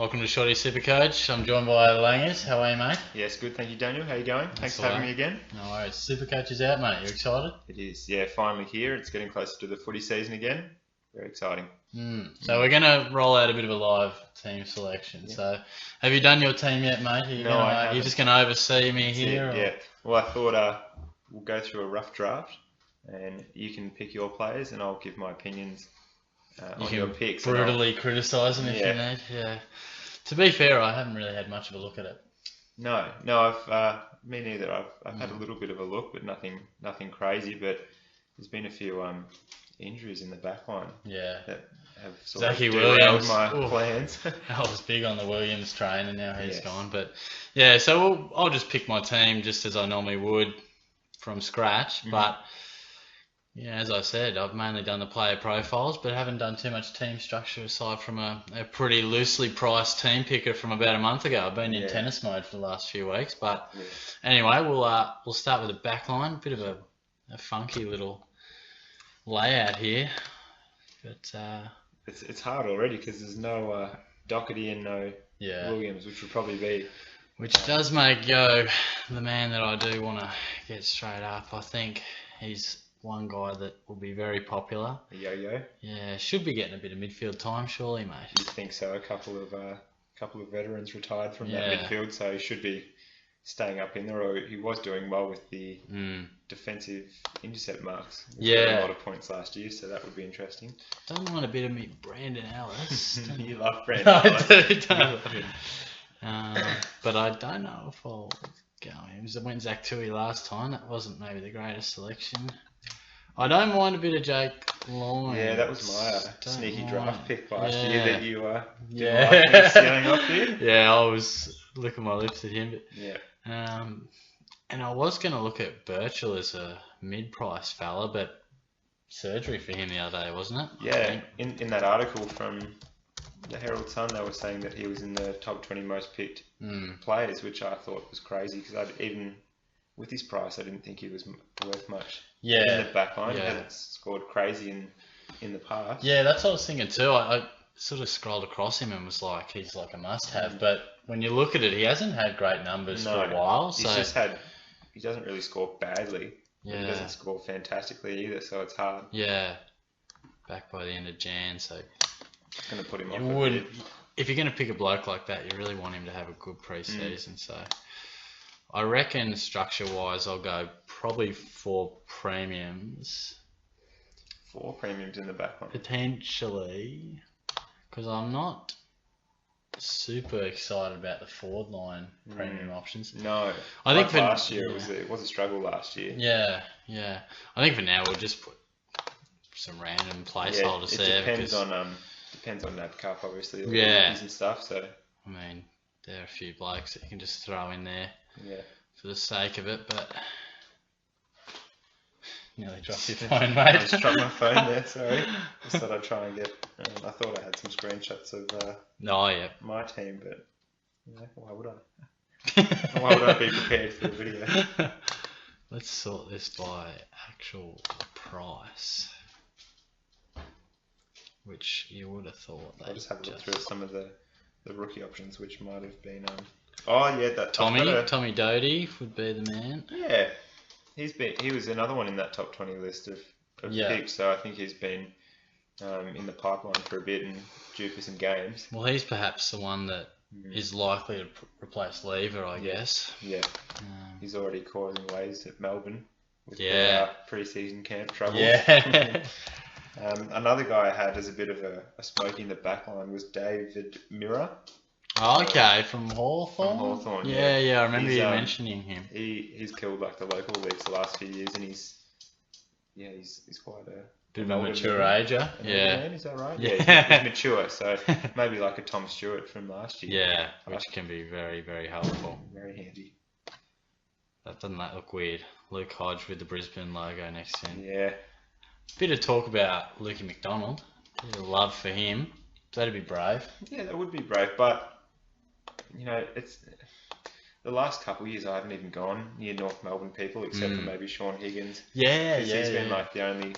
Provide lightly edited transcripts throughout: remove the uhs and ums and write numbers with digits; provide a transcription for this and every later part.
Welcome to Shorty SuperCoach. I'm joined by Langers. How are you, mate? Yes, good. Thank you, Daniel. How you going? Thanks for having me again. No worries. SuperCoach is out, mate. You excited? It is. Yeah, finally here. It's getting closer to the footy season again. Very exciting. So we're going to roll out a bit of a live team selection. Yeah. So have you done your team yet, mate? I haven't. You're just going to oversee me here? Yeah. Well, I thought we'll go through a rough draft and you can pick your players and I'll give my opinions on your picks. Brutally criticise them if you need. Yeah. To be fair, I haven't really had much of a look at it. No, me neither. I've had a little bit of a look, but nothing crazy. But there's been a few injuries in the back line. Yeah. That have sort Zachy of derailed Williams. my plans. I was big on the Williams train, and now he's gone. But yeah, so I'll just pick my team just as I normally would from scratch. But yeah, as I said, I've mainly done the player profiles, but haven't done too much team structure aside from a pretty loosely priced team picker from about a month ago. I've been in tennis mode for the last few weeks, but anyway, we'll start with the back line. Bit of a funky little layout here, but it's hard already because there's no Doherty and no Williams, which would probably be. Which does make Yo the man that I do want to get straight up. I think he's one guy that will be very popular. Yo-yo. Yeah, should be getting a bit of midfield time, surely, mate. You think so? A couple of veterans retired from that midfield, so he should be staying up in there. Or he was doing well with the defensive intercept marks. He got a lot of points last year, so that would be interesting. Don't mind a bit of me, Brandon Ellis. You love Brandon Ellis. I do, don't but I don't know if I'll go him. I went Zach Tui last time. That wasn't maybe the greatest selection. I don't mind a bit of Jake Lyons. Yeah, that was my sneaky draft pick last year that you didn't like me stealing off here. Yeah, I was licking my lips at him. But, yeah. And I was going to look at Birchall as a mid-price fella, but surgery for him the other day, wasn't it? Yeah, in that article from the Herald Sun, they were saying that he was in the top 20 most picked players, which I thought was crazy because even with his price, I didn't think he was worth much. In the back line, he hasn't scored crazy in the past. Yeah, that's what I was thinking too. I sort of scrolled across him and was like, he's like a must-have. But when you look at it, he hasn't had great numbers for a while. He doesn't really score badly. Yeah. He doesn't score fantastically either, so it's hard. Yeah, back by the end of Jan, so it's going to put him off. If you're going to pick a bloke like that, you really want him to have a good pre-season. So I reckon structure-wise, I'll go probably 4 premiums. 4 premiums in the back line? Potentially, because I'm not super excited about the forward line premium options. No, I think last year it was a struggle last year. Yeah. I think for now we'll just put some random placeholders there. Depends on that cup, obviously. And stuff. So I mean, there are a few blokes that you can just throw in there. Yeah. For the sake of it, but nearly dropped your phone, mate. I just dropped my phone there, sorry. Just thought I'd try and get. I thought I had some screenshots of my team, but why would I? Why would I be prepared for the video? Let's sort this by actual price, which you would have thought. I'll just have a look through some of the rookie options, which might have been. That Tommy Doty would be the man. Yeah, he was another one in that top 20 list of picks. So I think he's been in the pipeline for a bit and due for some games. Well, he's perhaps the one that is likely to replace Lever, I guess. Yeah, he's already causing waves at Melbourne with their pre-season camp troubles. Yeah. Another guy I had as a bit of a smoke in the back line was David Mirror. Okay, from Hawthorn? From Hawthorn, yeah. I remember you mentioning him. He's killed like the local leagues the last few years, and he's quite a bit of a mature ager. Man, is that right? Yeah, he's mature. So maybe like a Tom Stewart from last year. Yeah, which can be very, very helpful. Very handy. Doesn't that look weird? Luke Hodge with the Brisbane logo next to him. Yeah. Bit of talk about Lukey McDonald. Bit of love for him. That'd be brave. Yeah, that would be brave, but it's the last couple of years I haven't even gone near North Melbourne people except for maybe Sean Higgins. Yeah. He's been like the only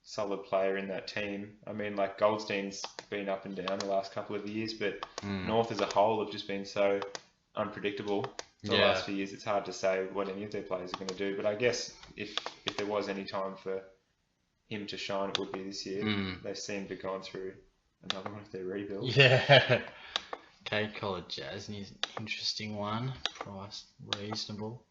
solid player in that team. I mean, like Goldstein's been up and down the last couple of years, but North as a whole have just been so unpredictable the last few years. It's hard to say what any of their players are going to do. But I guess if there was any time for him to shine, it would be this year. They seem to have gone through another one of their rebuilds. Yeah. Cape College Jasney's an interesting one. Price reasonable.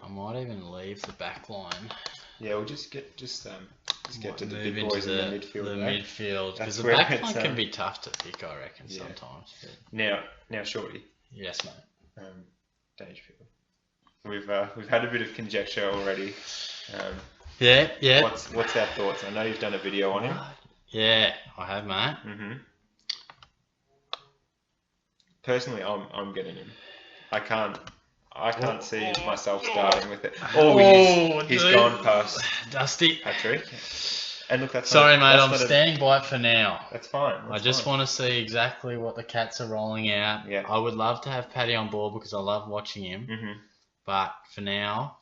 I might even leave the back line. Yeah, we'll just get to the big boys in the midfield. The midfield, because the back line can be tough to pick, I reckon, sometimes. But... Now, Shorty. Yes, mate. Dangerfield. We've had a bit of conjecture already. Yeah. What's our thoughts? I know you've done a video on him. Yeah, I have, mate. Personally, I'm getting him. I can't see myself starting with it. He's gone past Dusty Patrick. And look, that's sorry, mate. I'm standing by it for now. That's fine. I just want to see exactly what the Cats are rolling out. Yeah. I would love to have Paddy on board because I love watching him. But for now,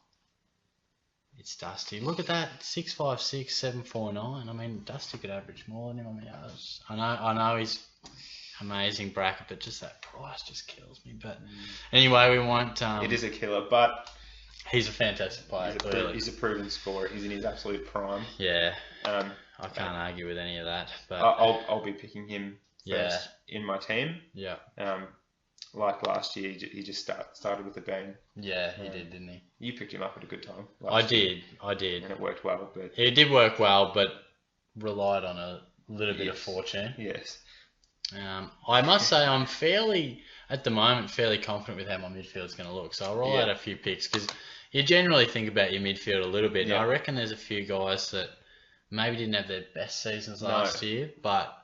it's Dusty. Look at that, 6'5", 7'49". I mean, Dusty could average more than him. I know he's amazing bracket, but just that price just kills me. But anyway, we won't. It is a killer, but he's a fantastic player. He's a proven scorer. He's in his absolute prime. Yeah. I can't argue with any of that. But I'll be picking him first in my team. Yeah. Like last year, he just started with a bang. Yeah, he did, didn't he? You picked him up at a good time. I did. And it worked well. But it did work well, but relied on a little bit of fortune. Yes. I must say I'm at the moment, fairly confident with how my midfield's going to look. So I'll roll out a few picks because you generally think about your midfield a little bit. Yeah. And I reckon there's a few guys that maybe didn't have their best seasons last year, but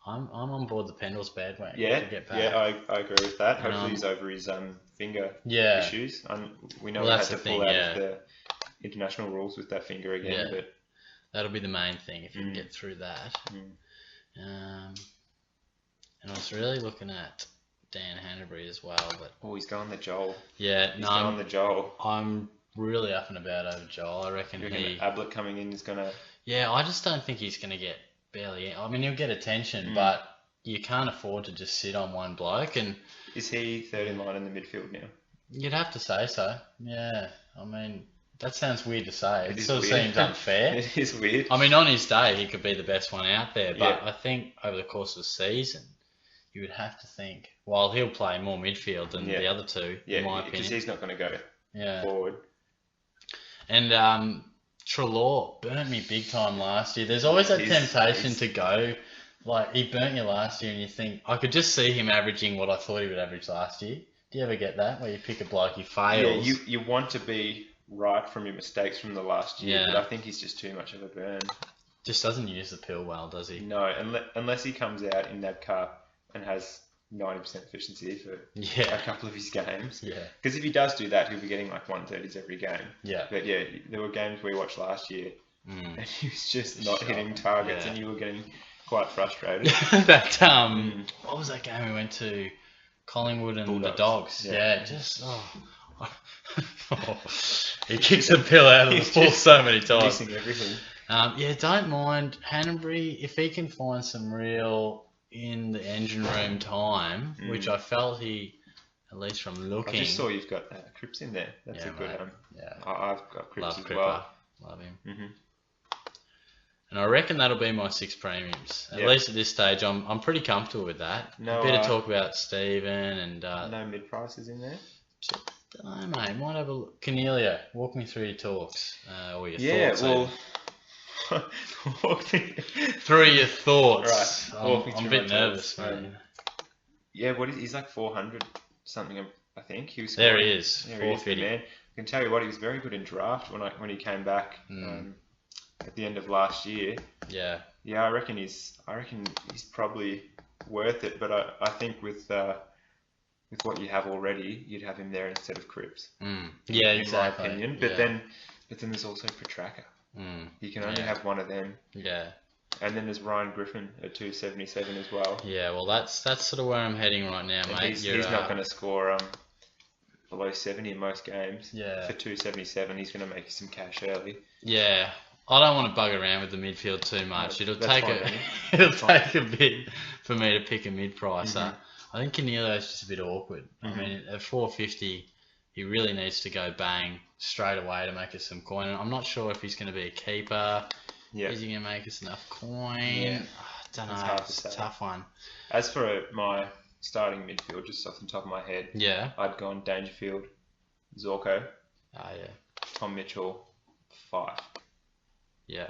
I'm on board the Pendles bandwagon. I agree with that. Hopefully he's over his finger issues. We know he had to pull out of the international rules with that finger again, but that'll be the main thing if you can get through that. And I was really looking at Dan Hanbury as well, but he's going the Joel. Yeah, he's going the Joel. I'm really up and about over Joel. I reckon Ablett coming in is gonna. Yeah, I just don't think he's gonna get barely. I mean, he'll get attention, but you can't afford to just sit on one bloke. And is he third in line in the midfield now? You'd have to say so. Yeah, I mean. That sounds weird to say. It sort of seems unfair. It is weird. I mean, on his day, he could be the best one out there, but I think over the course of the season, you would have to think, while he'll play more midfield than the other two, in my opinion. Because he's not going to go forward. And Treloar burnt me big time last year. There's always that temptation to go, like, he burnt you last year and you think, I could just see him averaging what I thought he would average last year. Do you ever get that, where you pick a bloke, he fails? Yeah, you want to be right from your mistakes from the last year, but I think he's just too much of a burn. Just doesn't use the pill well, does he? No, unless he comes out in that car and has 90% efficiency for a couple of his games. Yeah. Because if he does do that, he'll be getting like 130s every game. Yeah. But yeah, there were games we watched last year and he was just not hitting targets and you were getting quite frustrated. What was that game we went to? Collingwood and Bulldogs. The Dogs. Yeah, just... he kicks the pill out of the ball so many times. Missing everything. Don't mind Hanbury if he can find some real in the engine room time, which I felt he, at least from looking. I just saw you've got Cripps in there. That's a good one. Yeah, I've got Cripps as Cripper. well. Love him. And I reckon that'll be my 6 premiums. At least at this stage, I'm pretty comfortable with that. No, a bit of talk about Stephen and no mid prices in there. No, mate. Might have a look. Cornelia, walk me through your talks or your thoughts. Walk me through your thoughts. Right. I'm a bit nervous, man. Yeah, he's like 400 something. I think he was. There he is. 450. Man, I can tell you what, he was very good in draft when he came back at the end of last year. Yeah. Yeah, I reckon he's probably worth it, but I think with what you have already, you'd have him there instead of Cripps. Yeah, in exactly. my opinion. But then there's also Petraka. You can only have one of them. Yeah. And then there's Ryan Griffin at 277 as well. Yeah, well that's sort of where I'm heading right now, mate. He's not going to score below 70 in most games. Yeah. For 277, he's going to make you some cash early. Yeah. I don't want to bug around with the midfield too much. No, It'll take a bit for me to pick a mid-pricer. I think Canilo's just a bit awkward. I mean, at 450, he really needs to go bang straight away to make us some coin. And I'm not sure if he's going to be a keeper. Yeah. Is he going to make us enough coin? Yeah. I don't know. It's a tough one. As for my starting midfield, just off the top of my head, I'd gone Dangerfield, Zorko, Tom Mitchell, Fife. Yeah.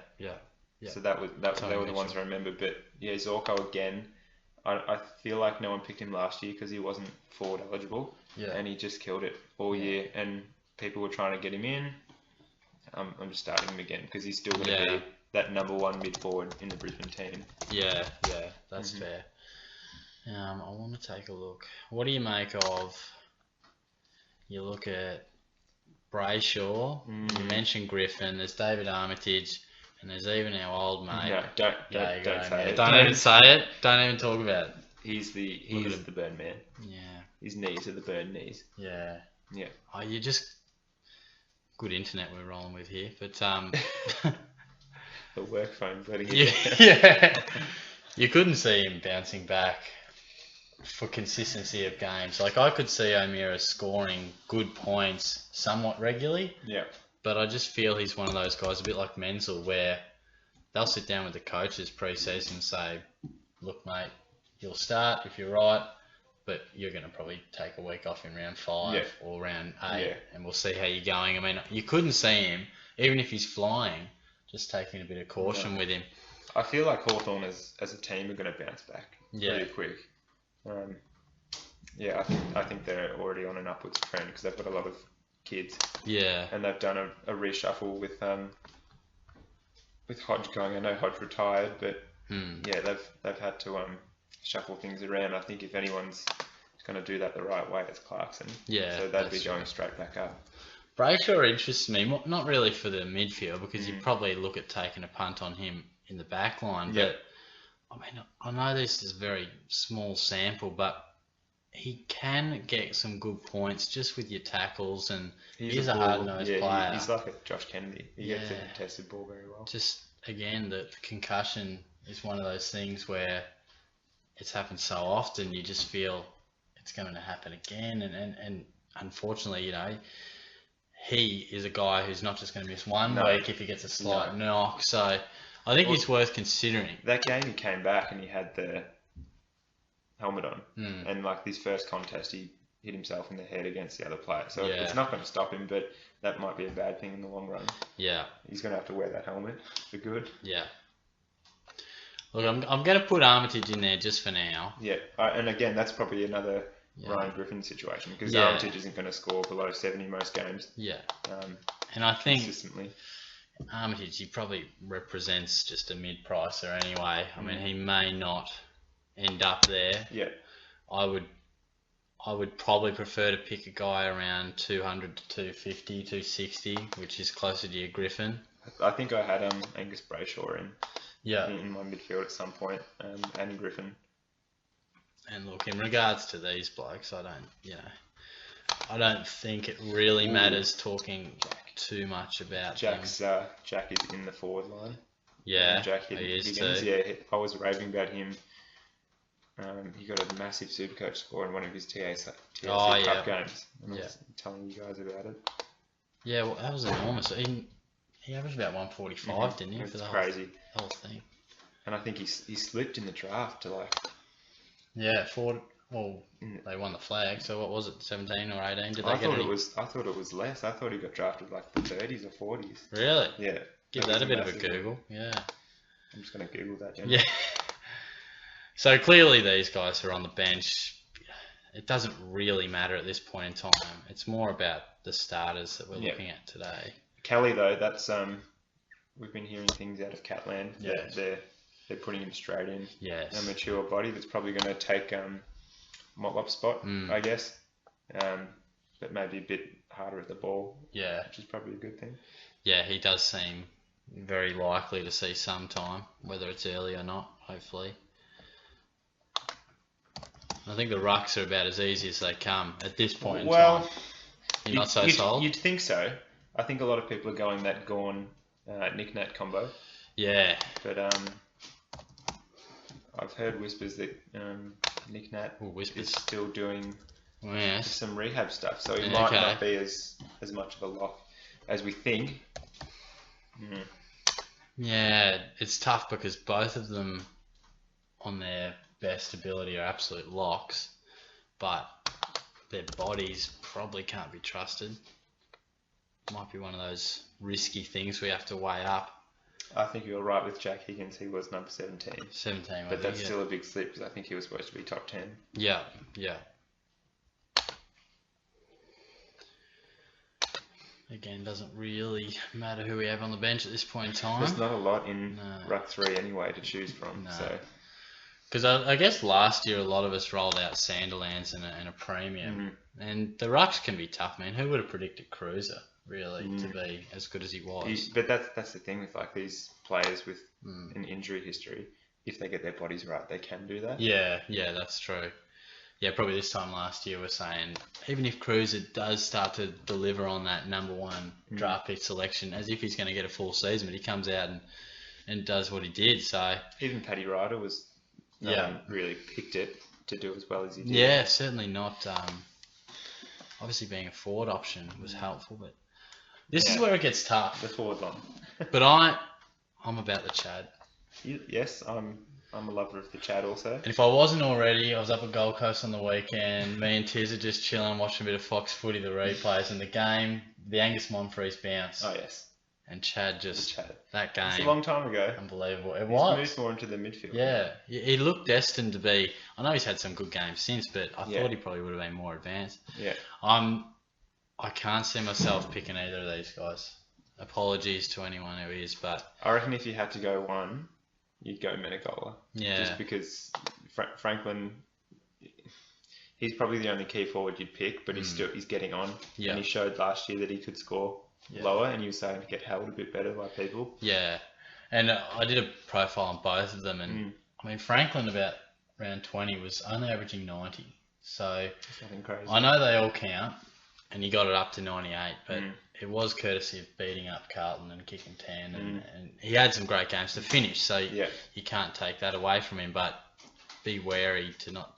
So they were the ones I remember. But yeah, Zorko again. I feel like no one picked him last year because he wasn't forward eligible. Yeah. And he just killed it all year. And people were trying to get him in. I'm just starting him again because he's still going to be that number one mid forward in the Brisbane team. Yeah, that's fair. I want to take a look. What do you make of? You look at Brayshaw. You mentioned Griffin. There's David Armitage. And there's even our old mate. No, don't say it. Don't even say it. Don't even talk about it. He's the burn man. Yeah. His knees are the burn knees. Yeah. Yeah. Oh, you just good internet we're rolling with here, but the work phone's letting you. Yeah. You couldn't see him bouncing back for consistency of games. Like I could see O'Meara scoring good points somewhat regularly. Yeah. But I just feel he's one of those guys, a bit like Menzel, where they'll sit down with the coaches pre-season and say, look, mate, you'll start if you're right, but you're going to probably take a week off in round 5 or round 8, and we'll see how you're going. I mean, you couldn't see him, even if he's flying, just taking a bit of caution with him. I feel like Hawthorn as a team are going to bounce back pretty quick. I think they're already on an upwards trend because they've got a lot of kids. Yeah. And they've done a reshuffle with Hodge going. I know Hodge retired, but they've had to shuffle things around. I think if anyone's going to do that the right way, it's Clarkson. Yeah. So they'd be going straight back up. Brayshaw interests me, not really for the midfield because you'd probably look at taking a punt on him in the back line. But I mean, I know this is a very small sample, but he can get some good points just with your tackles, and he's a hard-nosed player. He's like a Josh Kennedy. He gets the contested ball very well. Just, again, the concussion is one of those things where it's happened so often, you just feel it's going to happen again. And unfortunately, you know, he is a guy who's not just going to miss one week if he gets a slight knock. So I think he's worth considering. That game he came back and he had the helmet on, and like this first contest he hit himself in the head against the other player, so it's not going to stop him, but that might be a bad thing in the long run. He's going to have to wear that helmet for good. Look, I'm going to put Armitage in there just for now. And again, that's probably another Ryan Griffin situation because Armitage isn't going to score below 70 most games. And I think consistently Armitage, he probably represents just a mid-pricer anyway. I mean, he may not end up there. I would probably prefer to pick a guy around 200 to 250, 260, which is closer to your Griffin. I think I had Angus Brayshaw in my midfield at some point, and Griffin. And look, in regards to these blokes, I don't think it really matters talking too much about Jack is in the forward line. Jack he is Higgins. too. I was raving about him. He got a massive SuperCoach score in one of his TAC Cup games. And I was telling you guys about it. Yeah, well, that was enormous. He averaged about 145, didn't he? It's crazy. The whole thing. And I think he slipped in the draft to like... they won the flag, so what was it, 17 or 18? I thought it was less. I thought he got drafted like the 30s or 40s. Really? Yeah. Give that a bit of a Google. Yeah. I'm just going to Google that. Yeah. So clearly these guys are on the bench. It doesn't really matter at this point in time. It's more about the starters that we're looking at today. Kelly, though, that's we've been hearing things out of Catland. They're putting him straight in. A mature body that's probably going to take Motlop's spot, I guess. But maybe a bit harder at the ball. Which is probably a good thing. Yeah, he does seem very likely to see some time, whether it's early or not, hopefully. I think the rucks are about as easy as they come at this point in time. You're not so sold? You'd think so. I think a lot of people are going that Gawn Nick Nat combo. Yeah. But I've heard whispers that Nick Nat is still doing some rehab stuff, so he might not be as much of a lock as we think. Yeah, it's tough because both of them on their best ability are absolute locks, but their bodies probably can't be trusted. Might be one of those risky things we have to weigh up. I think you're right with Jack Higgins. He was number 17. 17, but that's still a big slip because I think he was supposed to be top 10. Yeah. Again, doesn't really matter who we have on the bench at this point in time. There's not a lot in ruck 3 anyway to choose from. So, because I guess last year a lot of us rolled out Sanderlands and a premium, and the rucks can be tough, man. Who would have predicted Cruiser really to be as good as he was? But that's the thing with like these players with an injury history. If they get their bodies right, they can do that. Yeah, that's true. Yeah, probably this time last year we're saying even if Cruiser does start to deliver on that number 1 draft pick selection, as if he's going to get a full season, but he comes out and does what he did. So even Paddy Ryder was really picked it to do as well as he did. Yeah, certainly not. Obviously, being a forward option was helpful, but this is where it gets tough. The forward line. But I'm about the Chad. Yes, I'm a lover of the Chad also. And if I wasn't already, I was up at Gold Coast on the weekend. Me and Tiz are just chilling, watching a bit of Fox Footy, the replays, and the game, the Angus Monfries bounce. Oh, yes. And Chad that game. It's a long time ago. Unbelievable. He's moved more into the midfield. Yeah. He looked destined to be, I know he's had some good games since, but I thought he probably would have been more advanced. Yeah. I can't see myself picking either of these guys. Apologies to anyone who is, but I reckon if you had to go one, you'd go Menegola. Yeah. Just because Franklin, he's probably the only key forward you'd pick, but he's getting on. Yeah. And he showed last year that he could score lower, and he was starting to get held a bit better by people. Yeah. And I did a profile on both of them, and I mean Franklin about round 20 was only averaging 90. So it's nothing crazy. I know they all count, and he got it up to 98, but it was courtesy of beating up Carlton and kicking 10, and he had some great games to finish, so you can't take that away from him, but be wary to not,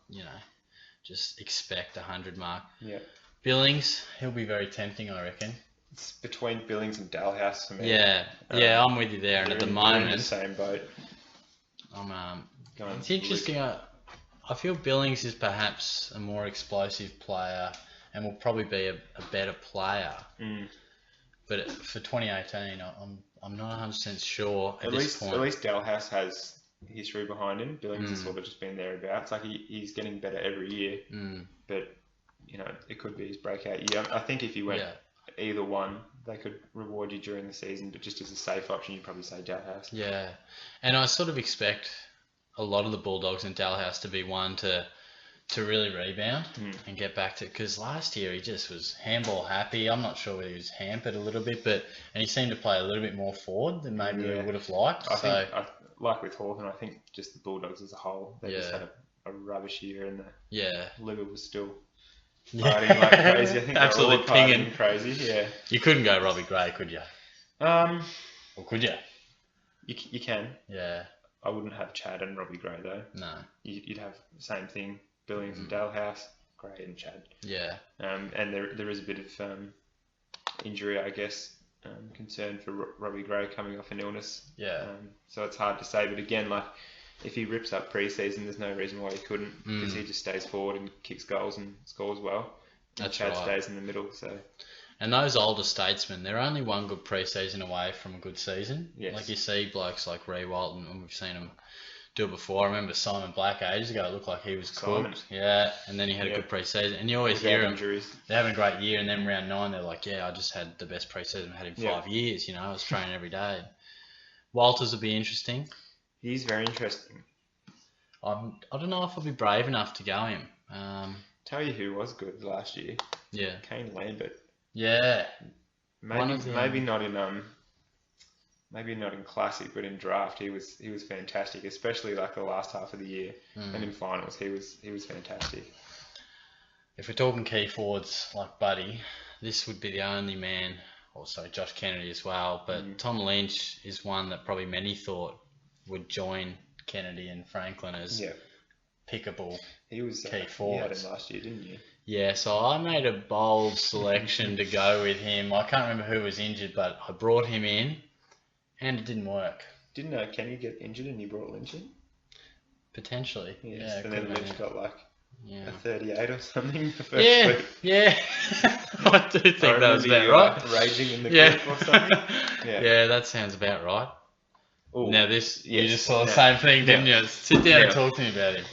just expect 100 mark. Yeah. Billings, he'll be very tempting, I reckon. It's between Billings and Dalhouse for me. Yeah, I'm with you there, and at the moment, in the same boat. It's interesting. I feel Billings is perhaps a more explosive player and will probably be a better player. But for 2018, I'm not 100% sure at this point. At least Dalhouse has history behind him. Billings has sort of just been thereabouts. Like he's getting better every year. But it could be his breakout year. I think if you went either one, they could reward you during the season. But just as a safe option, you'd probably say Dalhouse. Yeah, and I sort of expect a lot of the Bulldogs and Dalhouse to be one to really rebound and get back to, because last year he just was handball happy. I'm not sure whether he was hampered a little bit, and he seemed to play a little bit more forward than maybe we would have liked. I think, like with Hawthorn, I think just the Bulldogs as a whole, they just had a rubbish year, and the liver was still partying like crazy. I think absolutely pinging crazy. Yeah, you couldn't go Robbie Gray, could you? Or could you? You can. Yeah. I wouldn't have Chad and Robbie Gray though. No. You'd have the same thing. Billings and Dalhouse, Gray and Chad. Yeah. And there is a bit of injury, I guess, concern for Robbie Gray coming off an illness. Yeah. So it's hard to say, but again, like if he rips up pre-season, there's no reason why he couldn't, because he just stays forward and kicks goals and scores well. And Chad stays in the middle, so. And those older statesmen, they're only one good pre-season away from a good season. Yes. Like you see blokes like Ray Walton, and we've seen them do it before. I remember Simon Black ages ago, it looked like he was cooked. Yeah, and then he had a good pre-season. And you always hear them, they're having a great year, and then round 9, they're like, I just had the best pre-season I've had in 5 years. I was training every day. Walters will be interesting. He's very interesting. I don't know if I'll be brave enough to go him. Tell you who was good last year. Yeah. Kane Lambert. Yeah. Maybe not in classic, but in draft he was fantastic, especially like the last half of the year and in finals he was fantastic. If we're talking key forwards like Buddy, this would be the only man, also Josh Kennedy as well, but Tom Lynch is one that probably many thought would join Kennedy and Franklin as pickable key forwards. You had him last year, didn't you? Yeah, so I made a bold selection to go with him. I can't remember who was injured, but I brought him in, and it didn't work. Didn't Kenny get injured and you brought Lynch in? Potentially. Yes. Yeah, and then Lynch got like a 38 or something the first week. Yeah. I do think that was about right. Raging in the group or something. Yeah, that sounds about right. Ooh, now you just saw the same thing, didn't you? Sit down and talk to me about him.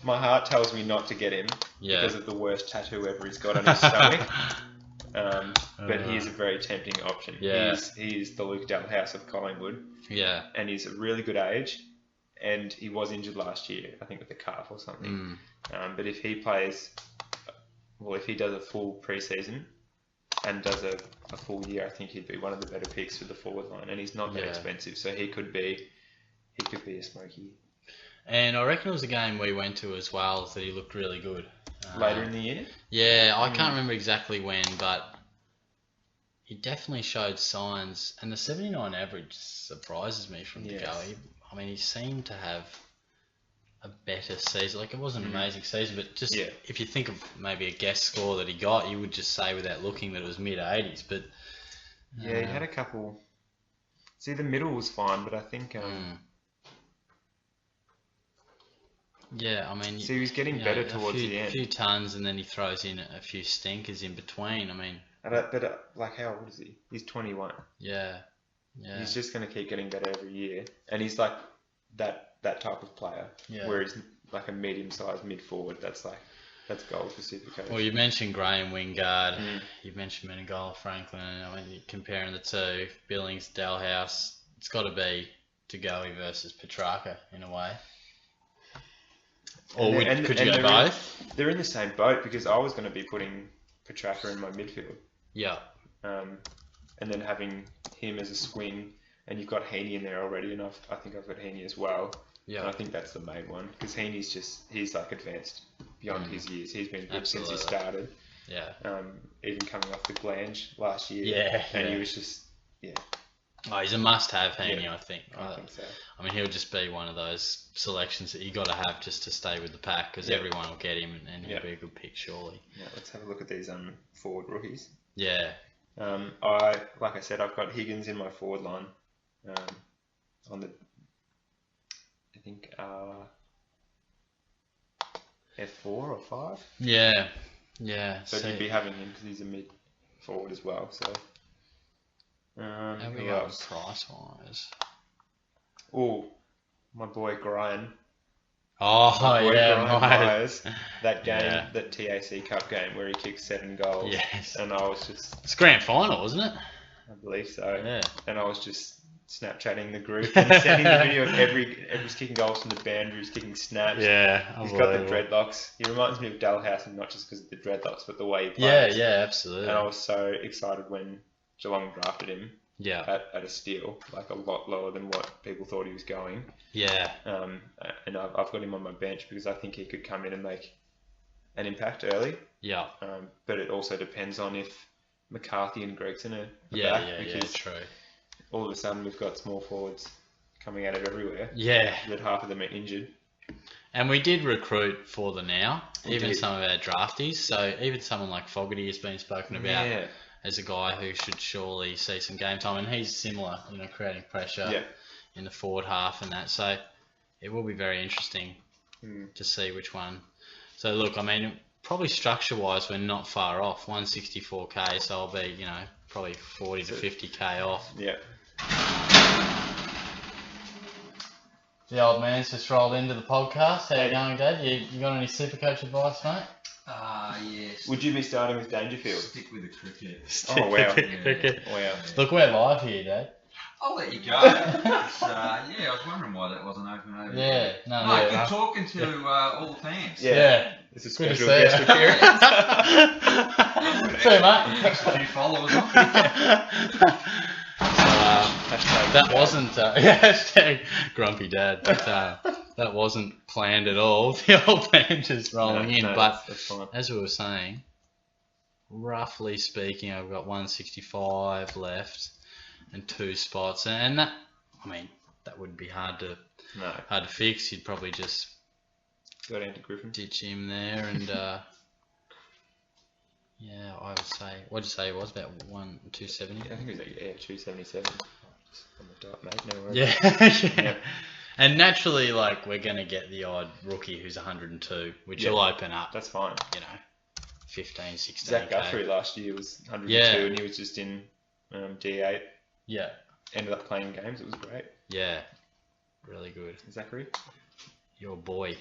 My heart tells me not to get him because of the worst tattoo ever he's got on his stomach. But he is a very tempting option. Yeah. He is the Luke Dalhouse of Collingwood. Yeah. And he's a really good age. And he was injured last year, I think with the calf or something. But if he plays, if he does a full pre-season and does a full year, I think he'd be one of the better picks for the forward line. And he's not that expensive, so he could be a smoky. And I reckon it was a game we went to as well that he looked really good. Later in the year? Yeah, I can't remember exactly when, but he definitely showed signs. And the 79 average surprises me from the go. He seemed to have a better season. Like, it wasn't an amazing season, but just if you think of maybe a guess score that he got, you would just say without looking that it was mid-80s. But he had a couple. See, the middle was fine, but I think. Yeah, so he was getting better towards the end. A few tons, and then he throws in a few stinkers in between. Like, how old is he? He's 21. Yeah. He's just going to keep getting better every year, and he's like that type of player. Yeah. Where he's like a medium-sized mid-forward. That's gold for SuperCoach. Well, you mentioned Graham Wingard. You mentioned Menegola Franklin. You're comparing the two, Billings, Dalhouse. It's got to be Tagoe versus Petrarca in a way. Or could you go both? They're in the same boat because I was going to be putting Petrarca in my midfield. Yeah. And then having him as a swing, and you've got Heaney in there already, and I think I've got Heaney as well. Yeah. And I think that's the main one because he's like advanced beyond his years. He's been good since he started. Yeah. Even coming off the Glange last year. Yeah. And he was just Oh, he's a must-have, Heaney, I think. I think so. He'll just be one of those selections that you got to have just to stay with the pack because everyone will get him and he'll be a good pick, surely. Yeah, let's have a look at these forward rookies. Yeah. Like I said, I've got Higgins in my forward line. On the, I think F4 or 5. Yeah. So you'd be having him because he's a mid forward as well. So. How we go price-wise? Oh, my boy Brian. Myers. That game, that TAC Cup game where he kicked 7 goals. Yes. And I was just... It's grand final, wasn't it? I believe so. Yeah. And I was just Snapchatting the group and sending the video of everybody's kicking goals from the boundaries, kicking snaps. Yeah, he's got the dreadlocks. He reminds me of Dalhouse, and not just because of the dreadlocks, but the way he plays. Yeah, absolutely. And I was so excited when Geelong drafted him. Yeah. At a steal, like a lot lower than what people thought he was going. Yeah. And I've got him on my bench because I think he could come in and make an impact early. Yeah. But it also depends on if McCarthy and Gregson are back. Yeah, true. All of a sudden we've got small forwards coming at it everywhere. Yeah. That half of them are injured. And we did recruit for the now, some of our draftees. So even someone like Fogarty has been spoken about. Yeah. As a guy who should surely see some game time, and he's similar, creating pressure in the forward half and that. So it will be very interesting to see which one. So look, probably structure-wise, we're not far off. 164k, so I'll be, probably 40 to 50k off. Yeah. The old man's just rolled into the podcast. How you going, Dad? You got any SuperCoach advice, mate? Yes. Would you be starting with Dangerfield? Stick with the cricket. Oh, wow. Cricket. Wow. Look, we're live here, Dad. I'll let you go. I was wondering why that wasn't open over there. Good talking to all the fans. Yeah. This is a special guest appearance. See you, mate. Next a few followers on. That wasn't hashtag grumpy dad. That wasn't planned at all. The old man just rolling in. But that's fine. As we were saying, roughly speaking, I've got 165 left and 2 spots, and that, I mean, that wouldn't be hard to fix. You'd probably just go down to Griffin, ditch him there, and yeah, I would say. What'd you say it was, about 270? Yeah, I think it was like 277. On the dot, mate. No worries. Yeah. Yeah. And naturally, like, we're gonna get the odd rookie who's 102, which will open up. That's fine. 15, 16. Zach Guthrie last year was 102, and he was just in D8. Yeah. Ended up playing games. It was great. Yeah. Really good. Zachary, your boy.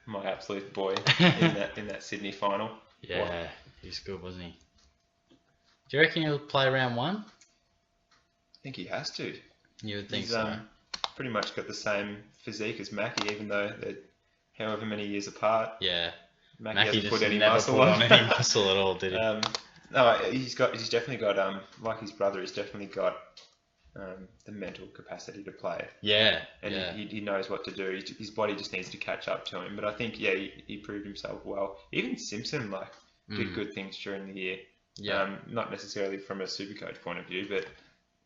My absolute boy in that Sydney final. Yeah, Wow. He's good, wasn't he? Do you reckon he'll play round 1? I think he has to. You would think He's so. pretty much got the same physique as Mackie, even though they're however many years apart. Yeah. Mackie hasn't just put any never muscle put on any muscle at all, did he? No, he's definitely got like his brother, he's definitely got the mental capacity to play. Yeah. And he knows what to do. His body just needs to catch up to him. But I think he proved himself well. Even Simpson did good things during the year. Yeah. Not necessarily from a SuperCoach point of view, but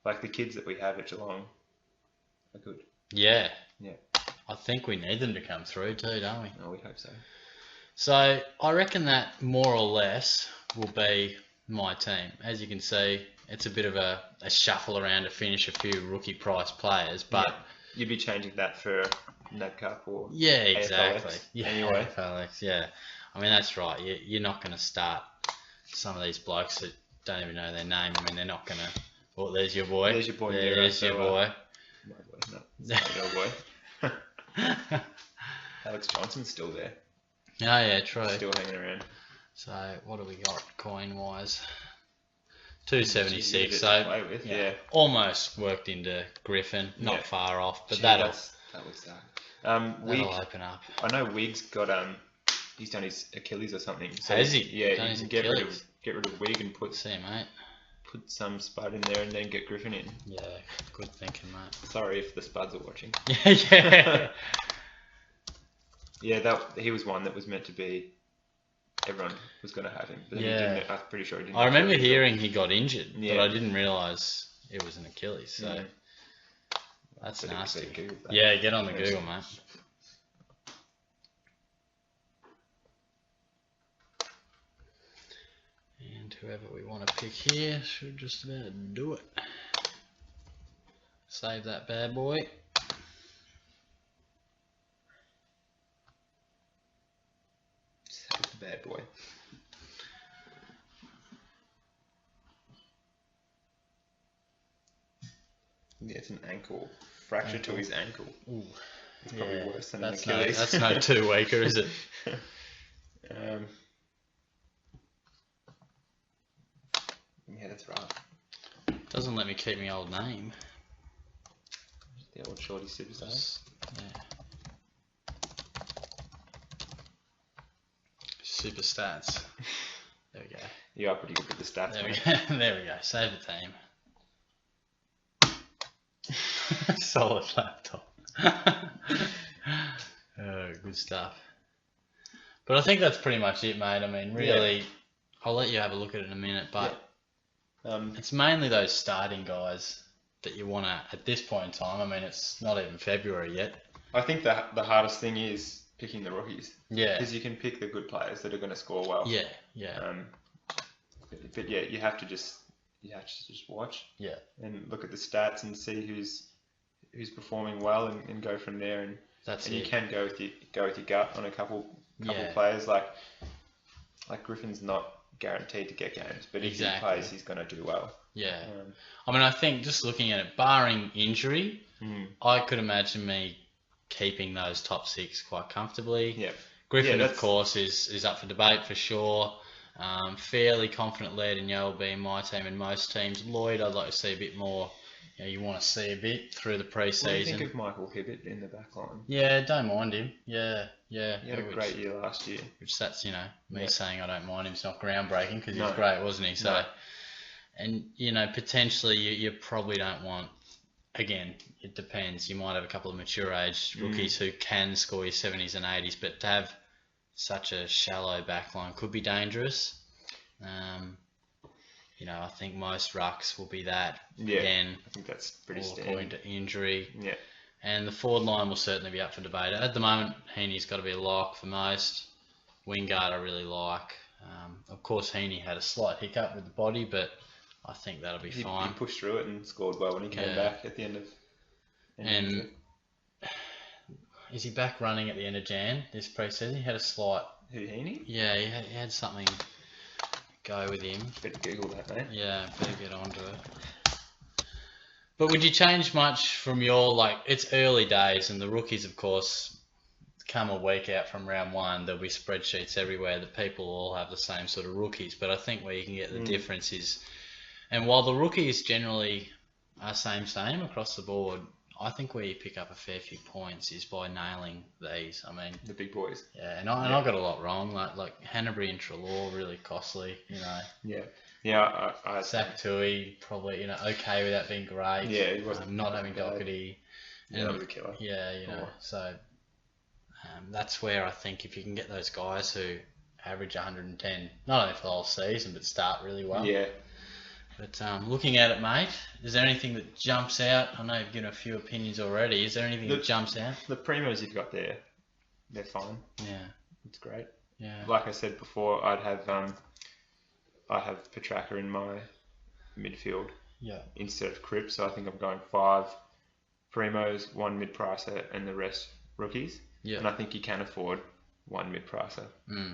like the kids that we have at Geelong are good. Yeah. Yeah. I think we need them to come through too, don't we? Oh, we hope so. So I reckon that more or less will be my team. As you can see, it's a bit of a shuffle around to finish a few rookie price players, but you'd be changing that for NADCAP or exactly. AFLX Yeah, anyway. AFLX, yeah. I mean, that's right. You're not going to start some of these blokes that don't even know their name. I mean, they're not going to. Oh, there's your boy. There's your boy. There's your boy. My boy. No, it's not your boy. Alex Johnson's still there. Oh, yeah, true. Still hanging around. So, what do we got coin-wise? 276. To play with, yeah. Almost worked into Griffin. Not far off, but that'll open up. I know Wiggs got he's done his Achilles or something. So has he? Yeah, done he his can Achilles? get rid of Wig and put some Spud in there and then get Griffin in. Yeah, good thinking, mate. Sorry if the Spuds are watching. Yeah. Yeah, he was one that was meant to be. Everyone was going to have him, but I'm pretty sure he didn't. I remember hearing he got injured, Yeah. but I didn't realise it was an Achilles. So that's Better nasty. Google that. Yeah, get on the Google, mate. And whoever we want to pick here should just about do it. Save that bad boy. The bad boy. Yeah, it's an ankle fracture to his ankle. Ooh. It's probably worse than that's an Achilles. that's no 2-weeker, is it? Yeah, that's rough. Doesn't let me keep my old name. The old shorty superstar. Yeah. Super stats. There we go. You are pretty good with the stats. There we mate. go. There we go. Save the team. Solid laptop. Good stuff. But I think that's pretty much it, mate. I mean, really, I'll let you have a look at it in a minute, but it's mainly those starting guys that you want to, at this point in time. I mean, it's not even February yet. I think the hardest thing is picking the rookies. Yeah. Because you can pick the good players that are going to score well. Yeah, yeah. But yeah, you have to just watch. Yeah. And look at the stats and see who's performing well and go from there. And That's and it. you can go with your gut on a couple players like Griffin's not guaranteed to get games, but if he plays, he's going to do well. Yeah. I mean, I think just looking at it, barring injury, I could imagine me keeping those top 6 quite comfortably. Yeah. Griffin, of course, is up for debate for sure. Fairly confident Laird and Yo will be in my team and most teams. Lloyd, I'd like to see a bit more. You want to see a bit through the pre-season. What do you think of Michael Hibbert in the back line? Yeah, don't mind him. Yeah. He had a great year last year. Which that's, me saying I don't mind him. It's not groundbreaking because he was great, wasn't he? So, and, potentially you probably don't want, again, it depends. You might have a couple of mature age rookies who can score your 70s and 80s, but to have such a shallow back line could be dangerous. You know, I think most rucks will be that. Yeah, Again, I think that's pretty all standard. according to injury. Yeah. And the forward line will certainly be up for debate. At the moment, Heaney's got to be a lock for most. Wingard I really like. Of course, Heaney had a slight hiccup with the body, but I think that'll be fine. He pushed through it and scored well when he came back at the end of. And is he back running at the end of Jan this pre-season? He had a slight. Who, Heaney? Yeah, he had something go with him. Better Google that, mate. Yeah, better get onto it. But would you change much from your, like, it's early days and the rookies, of course, come a week out from round one, there'll be spreadsheets everywhere that people all have the same sort of rookies. But I think where you can get the difference is, and while the rookies generally are same across the board, I think where you pick up a fair few points is by nailing these. I mean, the big boys. Yeah, and I got a lot wrong. Like Hanbury and Treloar, really costly, you know. Yeah, Zach Tui, probably, you know, okay without being great. Yeah, he wasn't not having Doherty. Yeah, that was a killer. Yeah, you know, so that's where I think if you can get those guys who average 110, not only for the whole season, but start really well. Yeah. But looking at it, mate, is there anything that jumps out? I know you've given a few opinions already. Is there anything that jumps out? The primos you've got there, they're fine. Yeah. It's great. Yeah. Like I said before, I'd have Petraka in my midfield. Yeah. Instead of Cripps, so I think I'm going 5 primos, 1 mid-pricer, and the rest rookies. Yeah. And I think you can afford 1 mid-pricer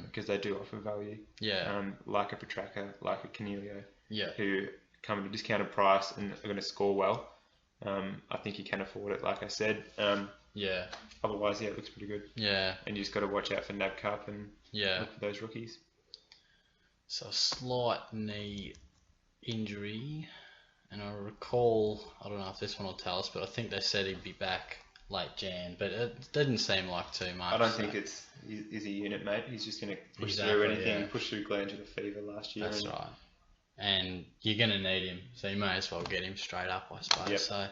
because they do offer value. Yeah. Like a Petraka, like a Canelio. Yeah. Who come at a discounted price and are going to score well. I think you can afford it, like I said. Yeah. Otherwise, it looks pretty good. Yeah. And you just got to watch out for NAB Cup and look for those rookies. So a slight knee injury, and I recall, I don't know if this one will tell us, but I think they said he'd be back late Jan, but it didn't seem like too much. I don't think he's a unit, mate. He's just going to push through anything. Push through glandular fever last year. That's right. And you're going to need him, so you may as well get him straight up, I suppose. Yep. So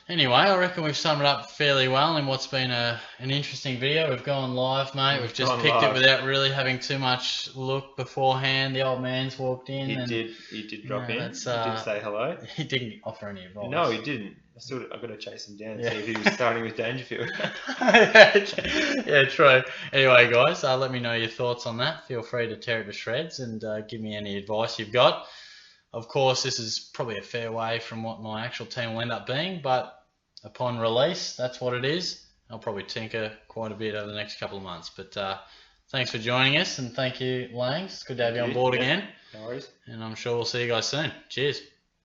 anyway, I reckon we've summed it up fairly well in what's been an interesting video. We've gone live, mate. We've just picked it without really having too much look beforehand. The old man's walked in. He did drop in. He did say hello. He didn't offer any advice. No, he didn't. I've got to chase him down and see if he was starting with Dangerfield. Yeah, true. Anyway, guys, let me know your thoughts on that. Feel free to tear it to shreds and give me any advice you've got. Of course, this is probably a fair way from what my actual team will end up being, but upon release, that's what it is. I'll probably tinker quite a bit over the next couple of months. But thanks for joining us, and thank you, Langs. It's good to have you on board again. No worries. And I'm sure we'll see you guys soon. Cheers.